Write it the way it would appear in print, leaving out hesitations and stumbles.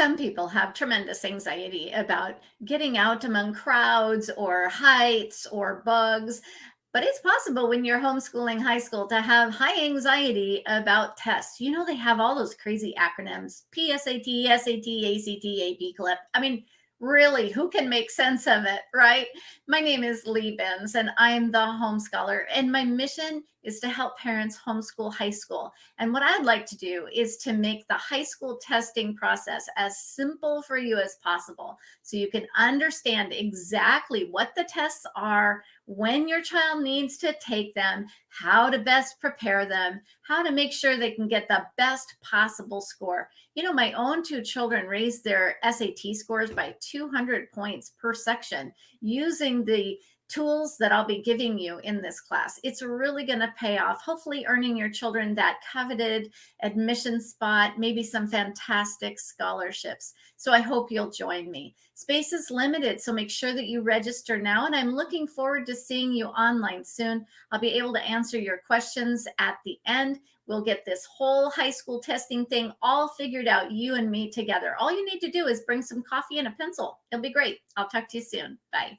Some people have tremendous anxiety about getting out among crowds or heights or bugs, but it's possible when you're homeschooling high school to have high anxiety about tests. They have all those crazy acronyms: PSAT, SAT, ACT, AP CLIP. I mean, really, who can make sense of it, right? My name is Lee Benz, and I'm the home scholar, and my mission is to help parents homeschool high school. And what I'd like to do is to make the high school testing process as simple for you as possible so you can understand exactly what the tests are, when your child needs to take them, how to best prepare them, how to make sure they can get the best possible score. My own two children raised their SAT scores by 200 points per section using the tools that I'll be giving you in this class. It's really going to pay off, hopefully earning your children that coveted admission spot, maybe some fantastic scholarships. So I hope you'll join me. Space is limited, so make sure that you register now, and I'm looking forward to seeing you online soon. I'll be able to answer your questions at the end. We'll get this whole high school testing thing all figured out, you and me together. All you need to do is bring some coffee and a pencil. It'll be great. I'll talk to you soon. Bye.